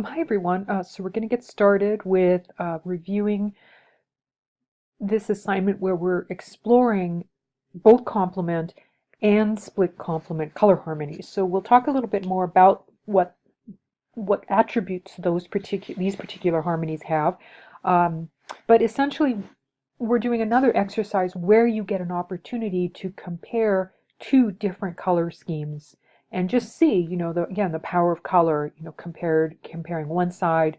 Hi everyone. So we're going to get started with reviewing this assignment where we're exploring both complement and split complement color harmonies. So we'll talk a little bit more about what attributes these particular harmonies have. Um, but essentially, we're doing another exercise where you get an opportunity to compare two different color schemes and just see, again, the power of color, comparing one side,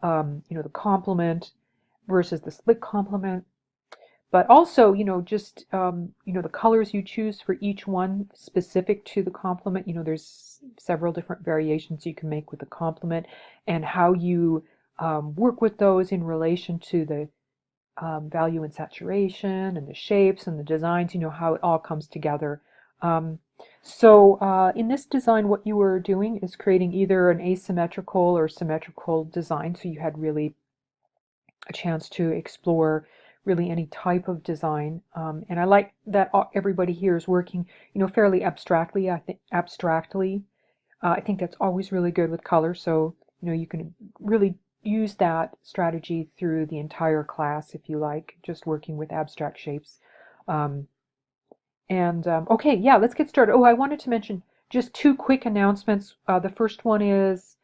the complement versus the split complement, but also, just, the colors you choose for each one specific to the complement. There's several different variations you can make with the complement and how you work with those in relation to the value and saturation and the shapes and the designs, how it all comes together. Um, so in this design, what you were doing is creating either an asymmetrical or symmetrical design. So you had really a chance to explore really any type of design. And I like that everybody here is working, fairly abstractly. I think that's always really good with color. So, you can really use that strategy through the entire class if you like, just working with abstract shapes. Um, okay, yeah, let's get started. Oh, I wanted to mention just two quick announcements. The first one is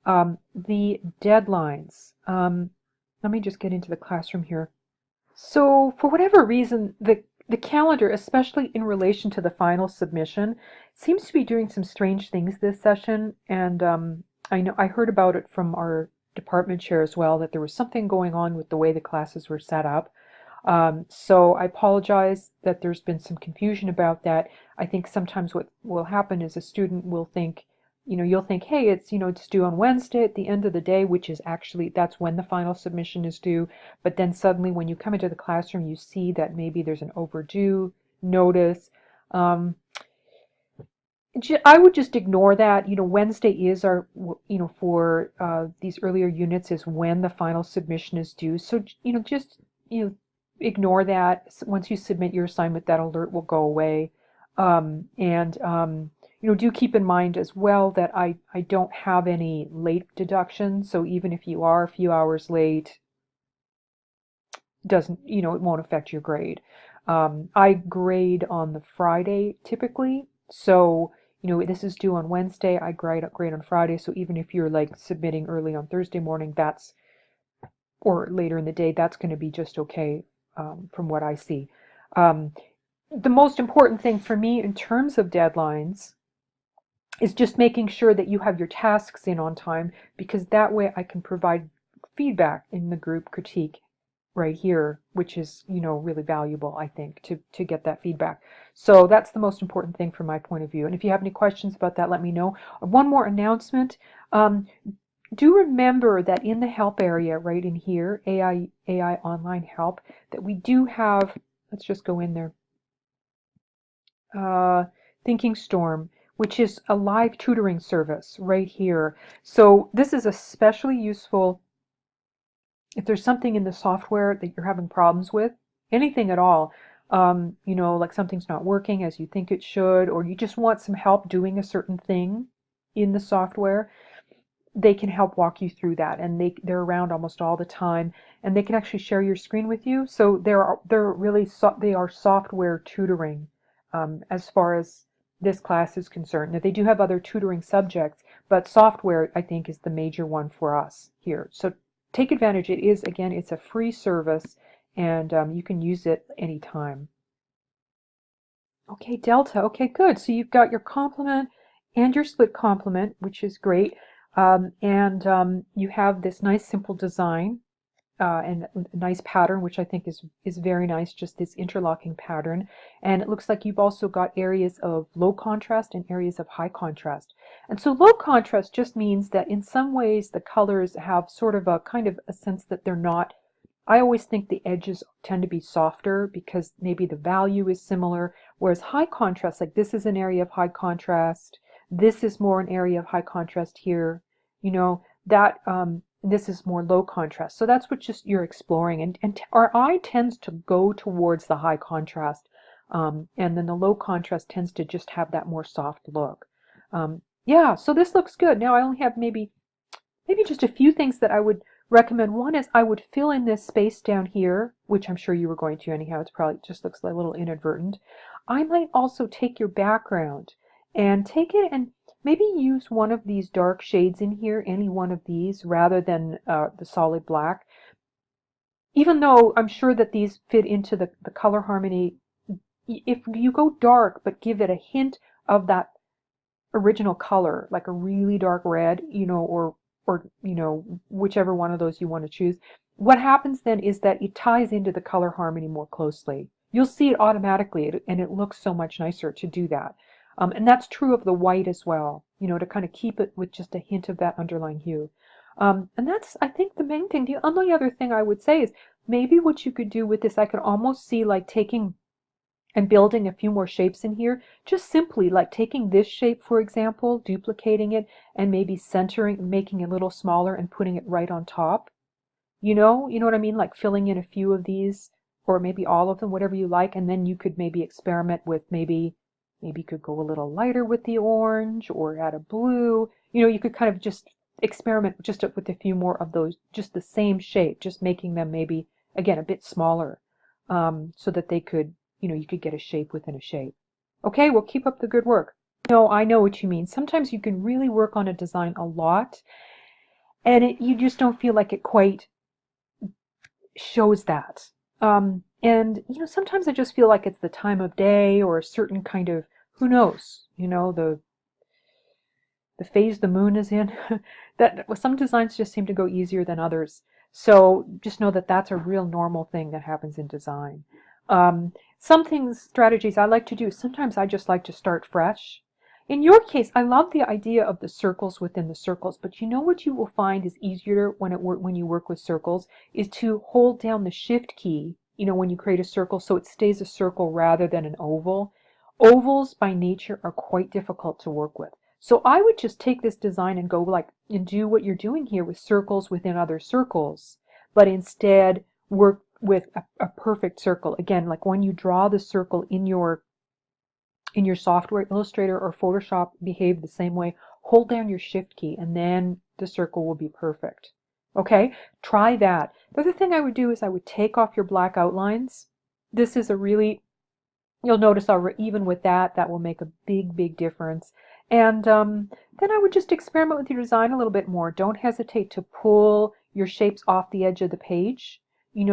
the deadlines. Let me just get into the classroom here. So, for whatever reason, the calendar, especially in relation to the final submission, seems to be doing some strange things this session. And I know I heard about it from our department chair as well, that there was something going on with the way the classes were set up. So I apologize that there's been some confusion about that. I think sometimes what will happen is a student will think, you'll think, hey, it's due on Wednesday at the end of the day, which is actually, that's when the final submission is due. But then suddenly when you come into the classroom, you see that maybe there's an overdue notice. Um, I would just ignore that. Wednesday is for these earlier units is when the final submission is due. So, just, you know, ignore that. Once you submit your assignment, that alert will go away. And do keep in mind as well that I don't have any late deductions. So even if you are a few hours late, doesn't, it won't affect your grade. I grade on the Friday typically, so this is due on Wednesday. I grade on Friday, so even if you're like submitting early on Thursday morning, that's or later in the day, that's going to be just okay from what I see. Um, the most important thing for me in terms of deadlines is just making sure that you have your tasks in on time, because that way I can provide feedback in the group critique right here, which is, really valuable, I think, to get that feedback. So that's the most important thing from my point of view. And if you have any questions about that, let me know. One more announcement. Do remember that in the help area right in here, AI Online Help, that we do have, let's just go in there, uh, Thinking Storm, which is a live tutoring service right here. So this is especially useful if there's something in the software that you're having problems with, anything at all, like something's not working as you think it should, or you just want some help doing a certain thing in the software, they can help walk you through that, and they're around almost all the time, and they can actually share your screen with you. So they are software tutoring as far as this class is concerned. Now they do have other tutoring subjects, but software I think is the major one for us here. So take advantage. It's a free service, and you can use it anytime. Okay, Delta. Okay, good. So you've got your complement and your split complement, which is great. And you have this nice simple design and a nice pattern, which I think is very nice, just this interlocking pattern. And it looks like you've also got areas of low contrast and areas of high contrast. And so low contrast just means that in some ways the colors have sort of a kind of a sense that they're not. I always think the edges tend to be softer because maybe the value is similar, whereas high contrast, like this is an area of high contrast, this is more an area of high contrast here, that this is more low contrast. So that's what just you're exploring, and our eye tends to go towards the high contrast, and then the low contrast tends to just have that more soft look. Yeah, so this looks good. Now I only have maybe maybe just a few things that I would recommend. One is I would fill in this space down here, which I'm sure you were going to anyhow. It's probably just looks like a little inadvertent. I might also take your background and take it and maybe use one of these dark shades in here, any one of these, rather than the solid black. Even though I'm sure that these fit into the color harmony, if you go dark but give it a hint of that original color, like a really dark red, or whichever one of those you want to choose, what happens then is that it ties into the color harmony more closely. You'll see it automatically, and it looks so much nicer to do that. And that's true of the white as well, to kind of keep it with just a hint of that underlying hue. And that's, I think, the main thing. The only other thing I would say is maybe what you could do with this, I could almost see like taking and building a few more shapes in here, just simply like taking this shape, for example, duplicating it, and maybe centering, making it a little smaller and putting it right on top. You know what I mean? Like filling in a few of these, or maybe all of them, whatever you like, and then you could maybe experiment with maybe you could go a little lighter with the orange or add a blue. You could kind of just experiment just with a few more of those, just the same shape, just making them maybe, again, a bit smaller, so that they could, you could get a shape within a shape. Okay, well, keep up the good work. No, I know what you mean. Sometimes you can really work on a design a lot, and you just don't feel like it quite shows that. And sometimes I just feel like it's the time of day or a certain kind of, who knows, the phase the moon is in. That some designs just seem to go easier than others. So just know that that's a real normal thing that happens in design. Some things, strategies I like to do, sometimes I just like to start fresh. In your case, I love the idea of the circles within the circles, but what you will find is easier when you work with circles is to hold down the shift key, when you create a circle, so it stays a circle rather than an oval. Ovals by nature are quite difficult to work with. So I would just take this design and go and do what you're doing here with circles within other circles, but instead work with a perfect circle. Again, like when you draw the circle in your software, Illustrator or Photoshop behave the same way. Hold down your shift key and then the circle will be perfect. Okay, try that. The other thing I would do is I would take off your black outlines. This is you'll notice even with that will make a big, big difference. And then I would just experiment with your design a little bit more. Don't hesitate to pull your shapes off the edge of the page,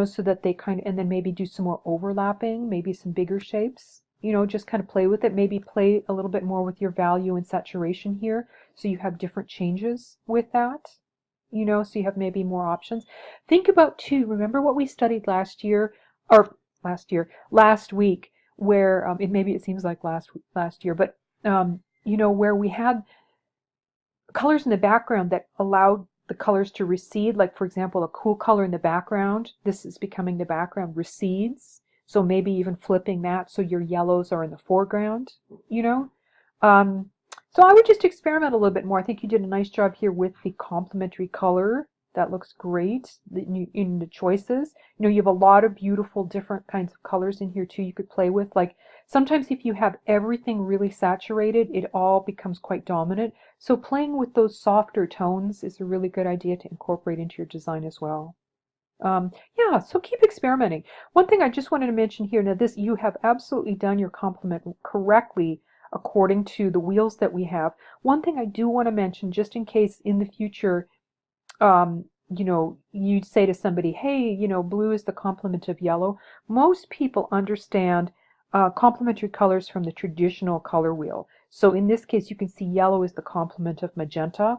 so that they and then maybe do some more overlapping, maybe some bigger shapes. Just kind of play with it. Maybe play a little bit more with your value and saturation here, so you have different changes with that. So you have maybe more options. Think about too, remember what we studied last week, where maybe it seems like last year, but where we had colors in the background that allowed the colors to recede. Like, for example, a cool color in the background, this is becoming the background, recedes. So maybe even flipping that so your yellows are in the foreground, So I would just experiment a little bit more. I think you did a nice job here with the complementary color. That looks great in the choices. You have a lot of beautiful different kinds of colors in here too you could play with. Like sometimes if you have everything really saturated, it all becomes quite dominant. So playing with those softer tones is a really good idea to incorporate into your design as well. Yeah, so keep experimenting. One thing I just wanted to mention here, now this, you have absolutely done your complement correctly according to the wheels that we have. One thing I do want to mention, just in case in the future, you'd say to somebody, hey, blue is the complement of yellow. Most people understand complementary colors from the traditional color wheel. So in this case, you can see yellow is the complement of magenta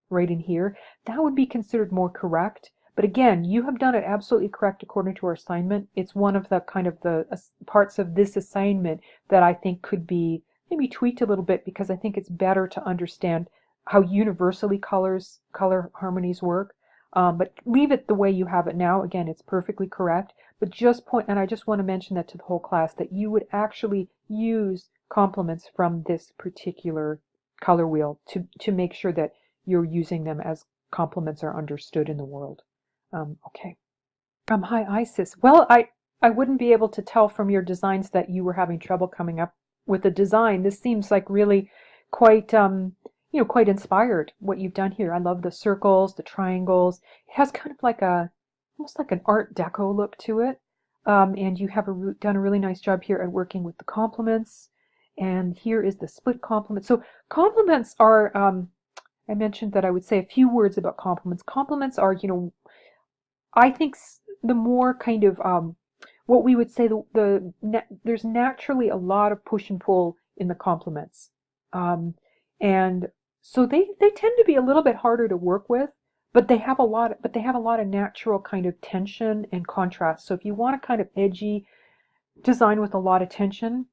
right in here. That would be considered more correct. But again, you have done it absolutely correct according to our assignment. It's one of the kind of the parts of this assignment that I think could be maybe tweaked a little bit, because I think it's better to understand how universally color harmonies work. But leave it the way you have it now. Again, it's perfectly correct. But and I just want to mention that to the whole class, that you would actually use complements from this particular color wheel to make sure that you're using them as complements are understood in the world. Okay. Hi, Isis. Well, I wouldn't be able to tell from your designs that you were having trouble coming up with a design. This seems like really quite, quite inspired what you've done here. I love the circles, the triangles. It has kind of like almost like an Art Deco look to it. And you have done a really nice job here at working with the complements. And here is the split complement. So complements are, I mentioned that I would say a few words about complements. Complements are, I think the more kind of what we would say there's naturally a lot of push and pull in the complements, and so they tend to be a little bit harder to work with, but they have a lot of natural kind of tension and contrast. So if you want a kind of edgy design with a lot of tension,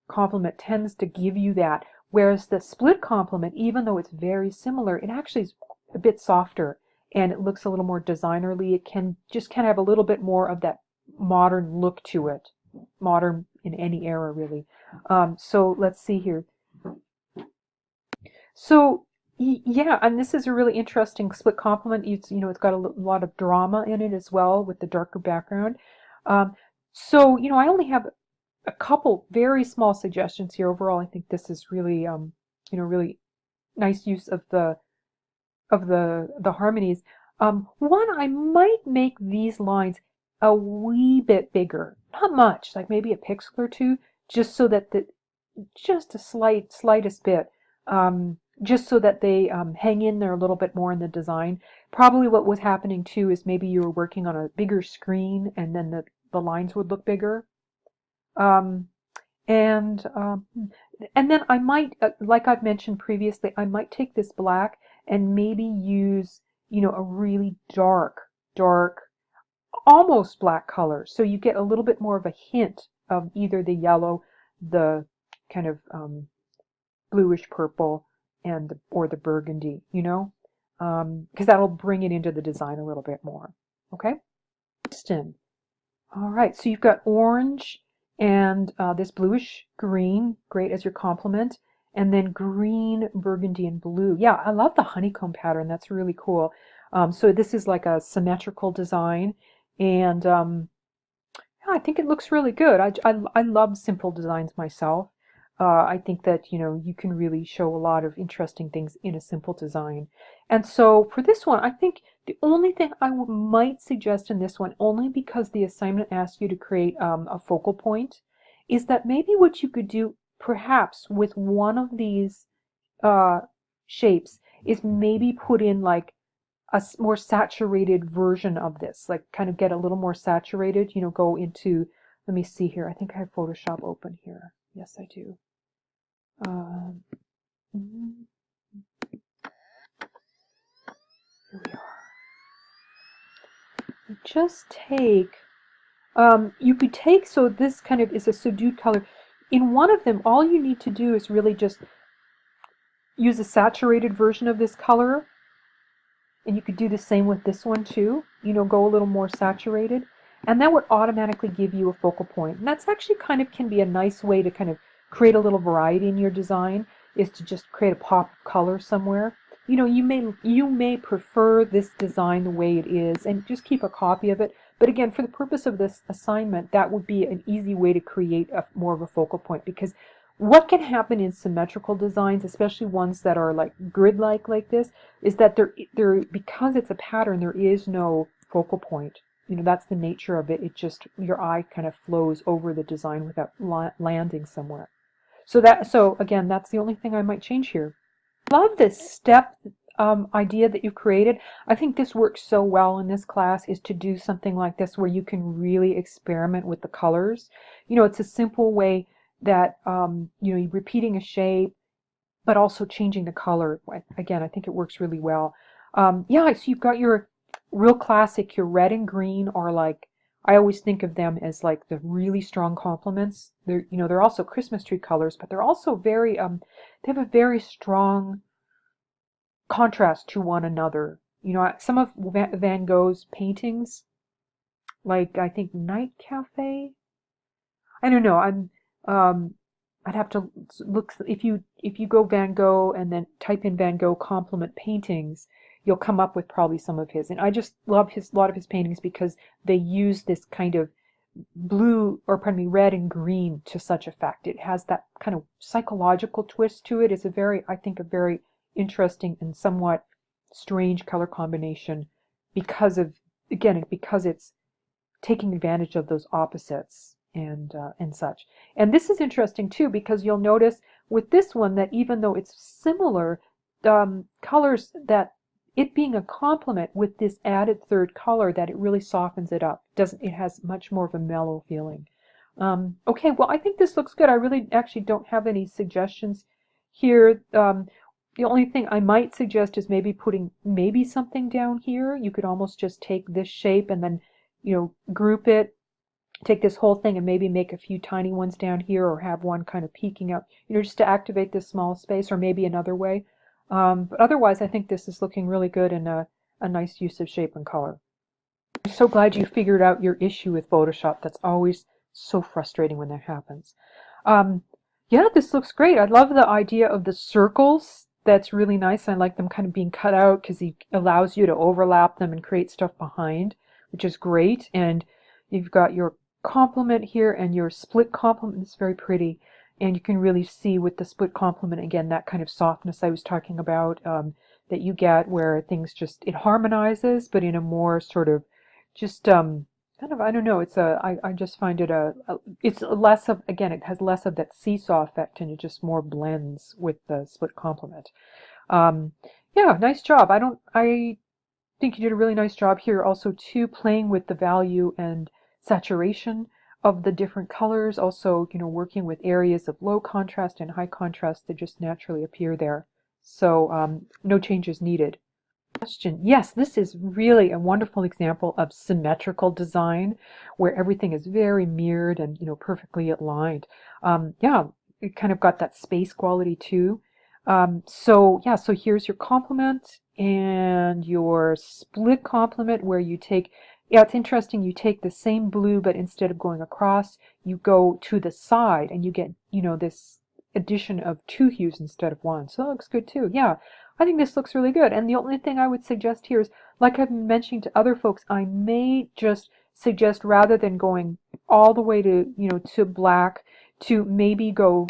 complement tends to give you that. Whereas the split complement, even though it's very similar, it actually is a bit softer and it looks a little more designerly. It can just kind of have a little bit more of that modern look to it. Modern in any era, really. So let's see here. So yeah, and this is a really interesting split complement. It's got a lot of drama in it as well with the darker background. Um, so I only have a couple very small suggestions here. Overall, I think this is really, really nice use of the harmonies. One, I might make these lines a wee bit bigger, not much, like maybe a pixel or two, just so that just a slightest bit, just so that they hang in there a little bit more in the design. Probably what was happening too is maybe you were working on a bigger screen, and then the lines would look bigger. Um, and um, and then I might, like I've mentioned previously, I might take this black and maybe use, a really dark, almost black color. So you get a little bit more of a hint of either the yellow, the kind of bluish purple, or the burgundy, because that'll bring it into the design a little bit more. Okay? All right, so you've got orange and this bluish green, great as your complement, and then green, burgundy, and blue. Yeah, I love the honeycomb pattern. That's really cool. So this is like a symmetrical design, and yeah, I think it looks really good. I love simple designs myself. I think that, you can really show a lot of interesting things in a simple design. And so for this one, I think the only thing I might suggest in this one, only because the assignment asks you to create a focal point, is that maybe what you could do perhaps with one of these uh, shapes is maybe put in like a more saturated version of this, like kind of get a little more saturated, go into, let me see here. I think I have Photoshop open here. Yes, I do. Um, mm, Here we are. You just take, you could take, so this kind of is a subdued color. In one of them, all you need to do is really just use a saturated version of this color. And you could do the same with this one too, go a little more saturated. And that would automatically give you a focal point. And that's actually kind of can be a nice way to kind of create a little variety in your design, is to just create a pop of color somewhere. You may prefer this design the way it is and just keep a copy of it. But again, for the purpose of this assignment, that would be an easy way to create more of a focal point, because what can happen in symmetrical designs, especially ones that are like grid-like like this, is that because it's a pattern, there is no focal point. That's the nature of it. It just, your eye kind of flows over the design without landing somewhere. So again, that's the only thing I might change here. Love this step idea that you've created. I think this works so well in this class, is to do something like this where you can really experiment with the colors. It's a simple way that, you're repeating a shape, but also changing the color. Again, I think it works really well. Yeah, so you've got your real classic, your red and green are like, I always think of them as like the really strong complements. They're also Christmas tree colors, but they're also they have a very strong contrast to one another. Some of Van Gogh's paintings, like I think Night Cafe, I don't know. Um, I'd have to look. If you go Van Gogh and then type in Van Gogh complement paintings, you'll come up with probably some of his. And I just love a lot of his paintings because they use this kind of blue, or pardon me, red and green to such effect. It has that kind of psychological twist to it. It's I think, a very interesting and somewhat strange color combination because of, again, because it's taking advantage of those opposites and such. And this is interesting too, because you'll notice with this one that even though it's similar, colors, that it being a complement with this added third color, that it really softens it up. It has much more of a mellow feeling. Okay, well, I think this looks good. I really actually don't have any suggestions here. The only thing I might suggest is maybe putting maybe something down here. You could almost just take this shape and then, group it, take this whole thing and maybe make a few tiny ones down here, or have one kind of peeking up, just to activate this small space, or maybe another way. But otherwise, I think this is looking really good and a nice use of shape and color. I'm so glad you figured out your issue with Photoshop. That's always so frustrating when that happens. Yeah, this looks great. I love the idea of the circles. That's really nice. I like them kind of being cut out because it allows you to overlap them and create stuff behind, which is great. And you've got your complement here and your split complement. It's very pretty. And you can really see with the split complement, again, that kind of softness I was talking about, that you get where things just, it harmonizes, but in a more sort of just kind of, I don't know, I just find it it's less of, again, it has less of that seesaw effect, and it just more blends with the split complement. Yeah, nice job. I think you did a really nice job here also too, playing with the value and saturation of the different colors, also, working with areas of low contrast and high contrast that just naturally appear there. So no changes needed. Question. Yes, this is really a wonderful example of symmetrical design where everything is very mirrored and perfectly aligned. Yeah, it kind of got that space quality too. So yeah, so here's your complement and your split complement where you take, yeah, it's interesting, you take the same blue, but instead of going across, you go to the side and you get, this addition of two hues instead of one. So that looks good too. Yeah. I think this looks really good. And the only thing I would suggest here is, like I've been mentioning to other folks, I may just suggest, rather than going all the way to, to black, to maybe go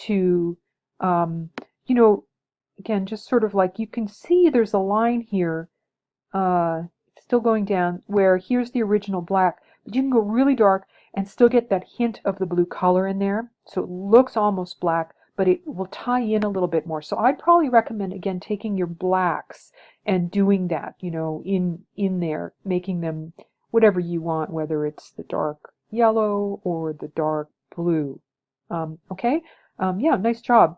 to, again, just sort of like, you can see there's a line here, still going down, where here's the original black, but you can go really dark and still get that hint of the blue color in there. So it looks almost black, but it will tie in a little bit more. So I'd probably recommend, again, taking your blacks and doing that, in there, making them whatever you want, whether it's the dark yellow or the dark blue. Okay? Yeah, nice job.